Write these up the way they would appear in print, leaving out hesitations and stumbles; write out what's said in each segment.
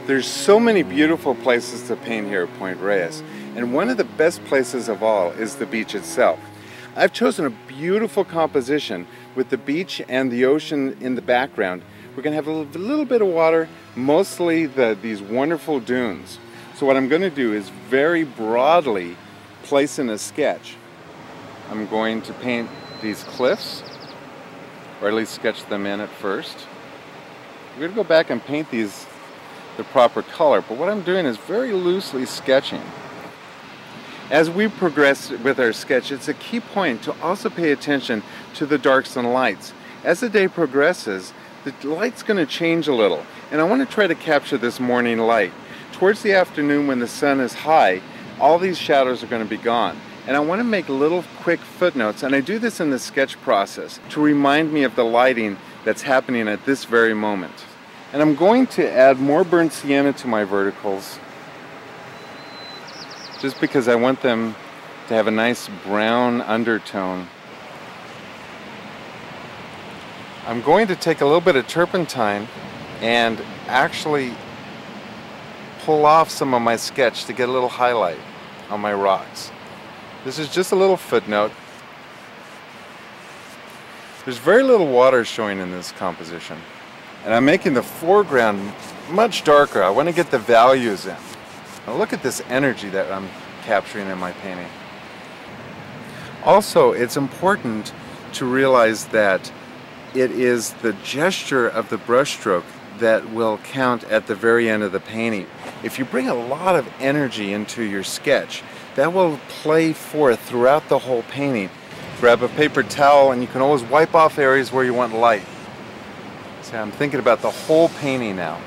There's so many beautiful places to paint here at Point Reyes, and one of the best places of all is the beach itself. I've chosen a beautiful composition with the beach and the ocean in the background. We're going to have a little bit of water, mostly these wonderful dunes. So what I'm going to do is very broadly place in a sketch. I'm going to paint these cliffs, or at least sketch them in at first. We're going to go back and paint these the proper color, but what I'm doing is very loosely sketching. As we progress with our sketch, it's a key point to also pay attention to the darks and lights. As the day progresses, the light's going to change a little, and I want to try to capture this morning light. Towards the afternoon when the sun is high, all these shadows are going to be gone. And I want to make little quick footnotes, and I do this in the sketch process to remind me of the lighting that's happening at this very moment. And I'm going to add more burnt sienna to my verticals, just because I want them to have a nice brown undertone. I'm going to take a little bit of turpentine and actually pull off some of my sketch to get a little highlight on my rocks. This is just a little footnote. There's very little water showing in this composition, and I'm making the foreground much darker. I want to get the values in. Now look at this energy that I'm capturing in my painting. Also, it's important to realize that it is the gesture of the brushstroke that will count at the very end of the painting. If you bring a lot of energy into your sketch, that will play forth throughout the whole painting. Grab a paper towel, and you can always wipe off areas where you want light. So I'm thinking about the whole painting now.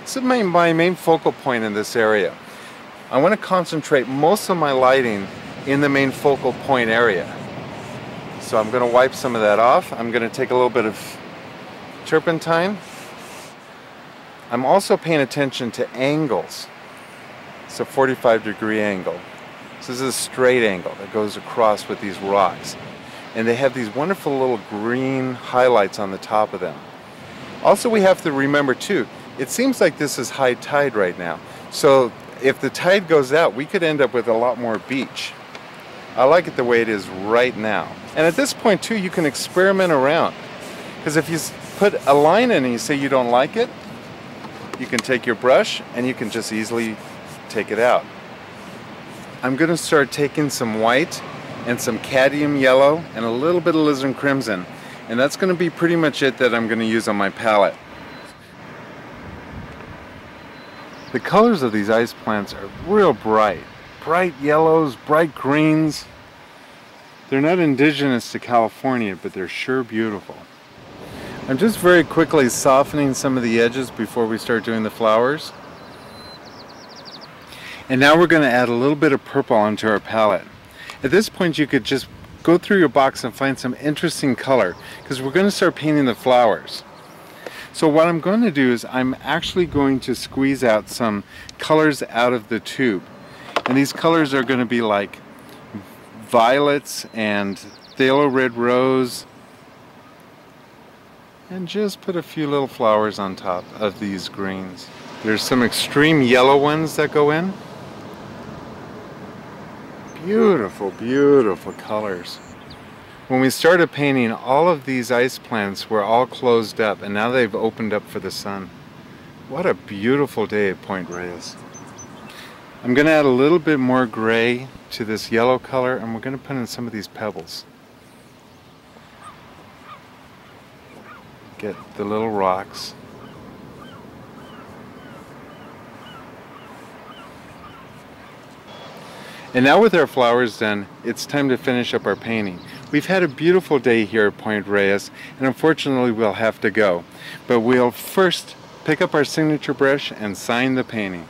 This is my main focal point in this area. I want to concentrate most of my lighting in the main focal point area. So I'm going to wipe some of that off. I'm going to take a little bit of turpentine. I'm also paying attention to angles. It's a 45-degree angle. So this is a straight angle that goes across with these rocks. And they have these wonderful little green highlights on the top of them. Also, we have to remember too, it seems like this is high tide right now. So if the tide goes out, we could end up with a lot more beach. I like it the way it is right now. And at this point too, you can experiment around. Because if you put a line in and you say you don't like it, you can take your brush and you can just easily take it out. I'm going to start taking some white and some cadmium yellow and a little bit of alizarin crimson. And that's going to be pretty much it that I'm going to use on my palette. The colors of these ice plants are real bright. Bright yellows, bright greens. They're not indigenous to California, but they're sure beautiful. I'm just very quickly softening some of the edges before we start doing the flowers. And now we're going to add a little bit of purple onto our palette. At this point you could just go through your box and find some interesting color, because we're going to start painting the flowers. So what I'm going to do is I'm actually going to squeeze out some colors out of the tube. And these colors are going to be like violets and phthalo red rose. And just put a few little flowers on top of these greens. There's some extreme yellow ones that go in. Beautiful, beautiful colors. When we started painting, all of these ice plants were all closed up, and now they've opened up for the sun. What a beautiful day at Point Reyes. I'm going to add a little bit more gray to this yellow color, and we're going to put in some of these pebbles. Get the little rocks. And now with our flowers done, it's time to finish up our painting. We've had a beautiful day here at Point Reyes, and unfortunately we'll have to go. But we'll first pick up our signature brush and sign the painting.